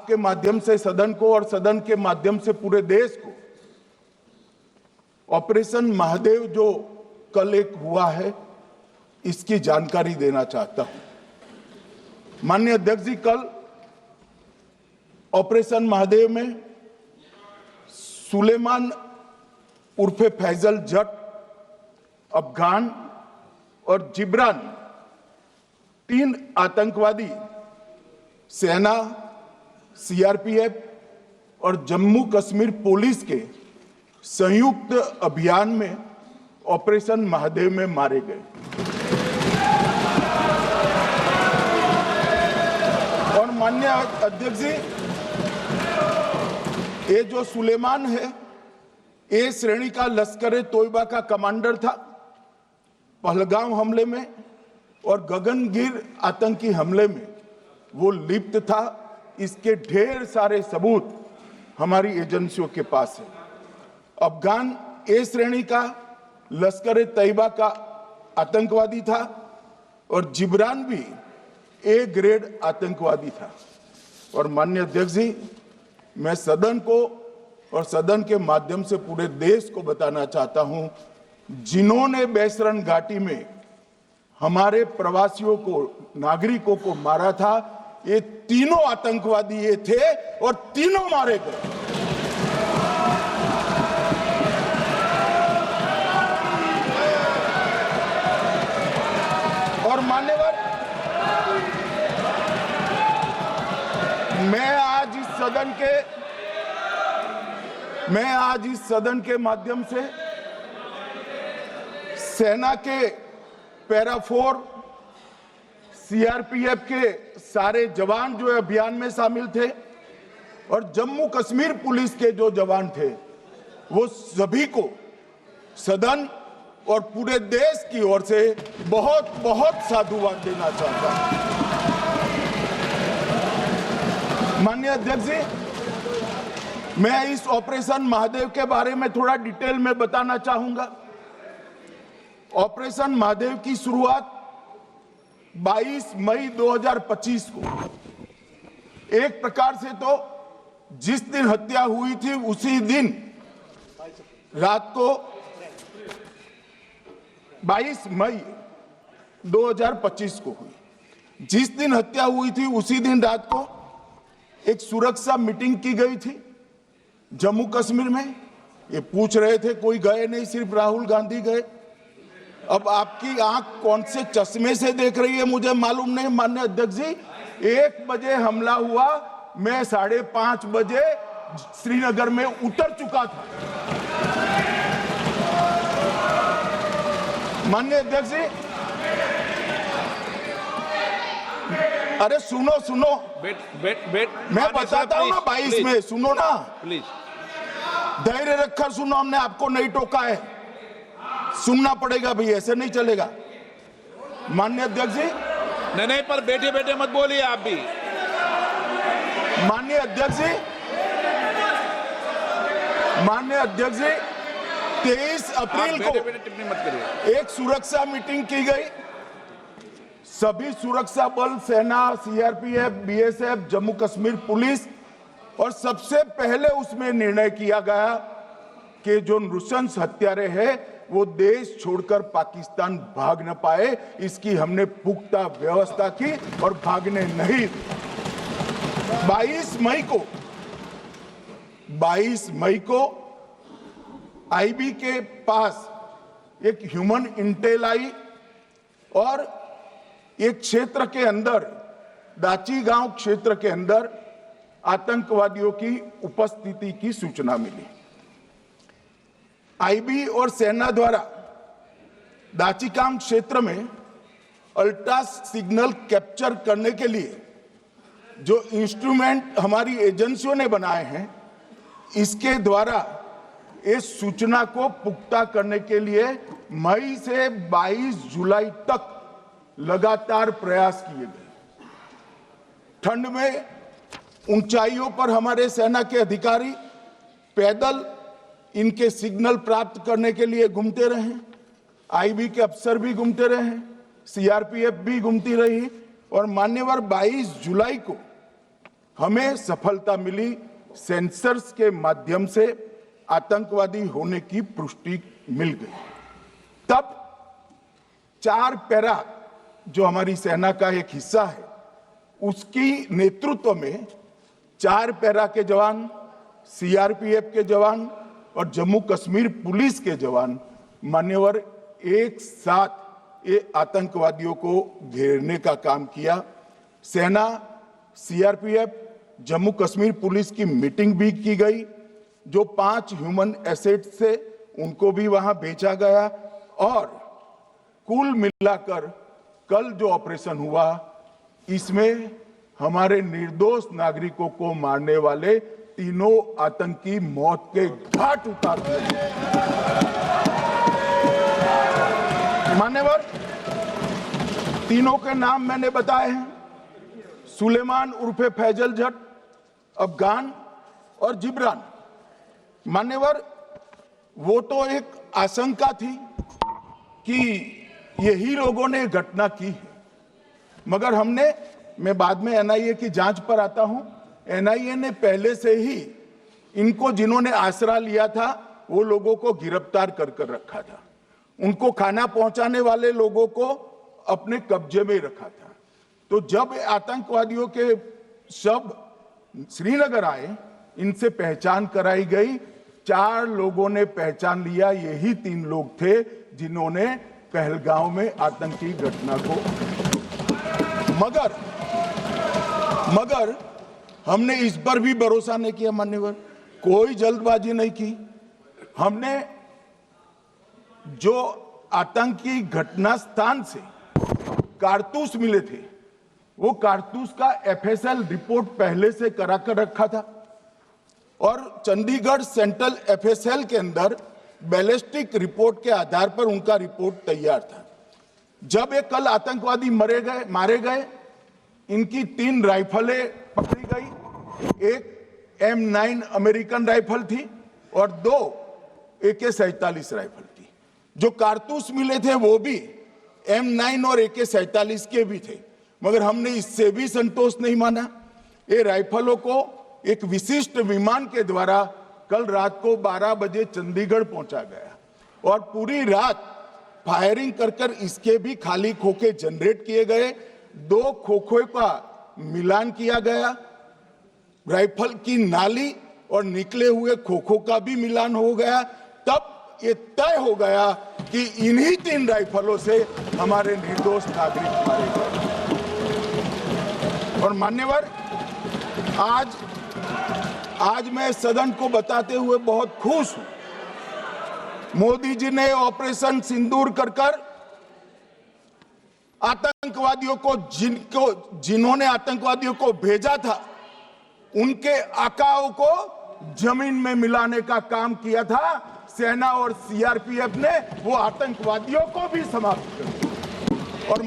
आपके माध्यम से सदन को और सदन के माध्यम से पूरे देश को ऑपरेशन महादेव जो कल एक हुआ है इसकी जानकारी देना चाहता हूं। माननीय अध्यक्ष जी, कल ऑपरेशन महादेव में सुलेमान उर्फे फैजल जट, अफगान और जिब्रान, 3 आतंकवादी सेना, सीआरपीएफ और जम्मू कश्मीर पुलिस के संयुक्त अभियान में ऑपरेशन महादेव में मारे गए। और माननीय अध्यक्ष जी, ये जो सुलेमान है, ए श्रेणी का लश्कर ए तोयबा का कमांडर था। पहलगाम हमले में और गगनगिर आतंकी हमले में वो लिप्त था। इसके ढेर सारे सबूत हमारी एजेंसियों के पास है। अफगान ए श्रेणी का लश्कर ए तैयबा का आतंकवादी था और जिब्रान भी ए ग्रेड आतंकवादी था। और माननीय अध्यक्ष जी, मैं सदन को और सदन के माध्यम से पूरे देश को बताना चाहता हूं, जिन्होंने बैसरन घाटी में हमारे प्रवासियों को, नागरिकों को मारा था, ये तीनों आतंकवादी ये थे और तीनों मारे गए। और मान्यवर, मैं आज इस सदन के माध्यम से सेना के पैरा 4, सीआरपीएफ के सारे जवान जो अभियान में शामिल थे और जम्मू कश्मीर पुलिस के जो जवान थे, वो सभी को सदन और पूरे देश की ओर से बहुत बहुत साधुवाद देना चाहता हूं। माननीय अध्यक्ष जी, मैं इस ऑपरेशन महादेव के बारे में थोड़ा डिटेल में बताना चाहूंगा। ऑपरेशन महादेव की शुरुआत 22 मई 2025 को, एक प्रकार से तो जिस दिन हत्या हुई थी उसी दिन रात को 22 मई 2025 को हुई। जिस दिन हत्या हुई थी उसी दिन रात को एक सुरक्षा मीटिंग की गई थी जम्मू कश्मीर में। ये पूछ रहे थे, कोई गए नहीं, सिर्फ राहुल गांधी गए। अब आपकी आंख कौन से चश्मे से देख रही है मुझे मालूम नहीं। माननीय अध्यक्ष जी, 1 बजे हमला हुआ, मैं 5:30 बजे श्रीनगर में उतर चुका था। माननीय अध्यक्ष जी, अरे सुनो, मैं बताता हूं ना 22 में, सुनो ना प्लीज, धैर्य रखकर सुनो। हमने आपको नहीं टोका है, सुनना पड़ेगा भाई, ऐसे नहीं चलेगा। माननीय अध्यक्ष जी, नहीं, पर बैठे बैठे मत बोलिए आप भी। माननीय अध्यक्ष जी, 23 अप्रैल को टिप्पणी मत करिए। एक सुरक्षा मीटिंग की गई। सभी सुरक्षा बल, सेना, CRPF, BSF, Jammu Kashmir police, और सबसे पहले उसमें निर्णय किया गया कि जो नृशंस हत्यारे हैं वो देश छोड़कर पाकिस्तान भाग न पाए, इसकी हमने पुख्ता व्यवस्था की और भागने नहीं। 22 मई को आईबी के पास एक ह्यूमन इंटेल आई और एक क्षेत्र के अंदर, दाची गांव क्षेत्र के अंदर आतंकवादियों की उपस्थिति की सूचना मिली। आईबी और सेना द्वारा दाचीकाम क्षेत्र में अल्ट्रा सिग्नल कैप्चर करने के लिए जो इंस्ट्रूमेंट हमारी एजेंसियों ने बनाए हैं, इसके द्वारा इस सूचना को पुख्ता करने के लिए मई से 22 जुलाई तक लगातार प्रयास किए गए। ठंड में ऊंचाइयों पर हमारे सेना के अधिकारी पैदल इनके सिग्नल प्राप्त करने के लिए घूमते रहे, आईबी के अफसर भी घूमते रहे, सीआरपीएफ भी घूमती रही। और मान्यवर 22 जुलाई को हमें सफलता मिली। सेंसर्स के माध्यम से आतंकवादी होने की पुष्टि मिल गई। तब 4 पैरा जो हमारी सेना का एक हिस्सा है, उसकी नेतृत्व में 4 पैरा के जवान, सीआरपीएफ के जवान और जम्मू कश्मीर पुलिस के जवान मान्यवर एक साथ ये आतंकवादियों को घेरने का काम किया। सेना, सीआरपीएफ, जम्मू कश्मीर पुलिस की मीटिंग भी की गई। जो 5 ह्यूमन एसेट्स थे उनको भी वहां बेचा गया और कुल मिलाकर कल जो ऑपरेशन हुआ, इसमें हमारे निर्दोष नागरिकों को मारने वाले तीनों आतंकी मौत के घाट उतार दिए। मान्यवर, तीनों के नाम मैंने बताए हैं। सुलेमान उर्फे फैजल जट, अफगान और जिब्रान। मान्यवर, वो तो एक आशंका थी कि यही लोगों ने घटना की है, मगर मैं बाद में एनआईए की जांच पर आता हूं। एनआईए ने पहले से ही इनको, जिन्होंने आसरा लिया था, वो लोगों को गिरफ्तार कर रखा था। उनको खाना पहुंचाने वाले लोगों को अपने कब्जे में रखा था। तो जब आतंकवादियों के शव श्रीनगर आए, इनसे पहचान कराई गई। 4 लोगों ने पहचान लिया, यही 3 लोग थे जिन्होंने पहलगांव में आतंकी घटना को। मगर हमने इस पर भी भरोसा नहीं किया मान्यवर, कोई जल्दबाजी नहीं की। हमने जो आतंकी घटना स्थान से कारतूस मिले थे, वो कारतूस का एफएसएल रिपोर्ट पहले से करा कर रखा था और चंडीगढ़ सेंट्रल एफएसएल के अंदर बैलिस्टिक रिपोर्ट के आधार पर उनका रिपोर्ट तैयार था। जब ये कल आतंकवादी मारे गए, इनकी 3 राइफलें पकड़ी गई। एक M9 अमेरिकन राइफल थी और 2 AK-47 राइफल थी। जो कारतूस मिले थे वो भी M9 और AK-47 के भी थे, मगर हमने इससे भी संतोष नहीं माना। ये राइफलों को एक विशिष्ट विमान के द्वारा कल रात को 12 बजे चंडीगढ़ पहुंचा गया और पूरी रात फायरिंग कर इसके भी खाली खोखे जनरेट किए गए। 2 खोखों का मिलान किया गया, राइफल की नाली और निकले हुए खोखों का भी मिलान हो गया। तब ये तय हो गया कि इन्हीं 3 राइफलों से हमारे निर्दोष नागरिक मारे गए। और मान्यवर, आज मैं सदन को बताते हुए बहुत खुश हूं। मोदी जी ने ऑपरेशन सिंदूर कर आतंकवादियों को, जिन्होंने आतंकवादियों को भेजा था, उनके आकाओं को जमीन में मिलाने का काम किया था। सेना और सीआरपीएफ ने वो आतंकवादियों को भी समाप्त कर दिया। और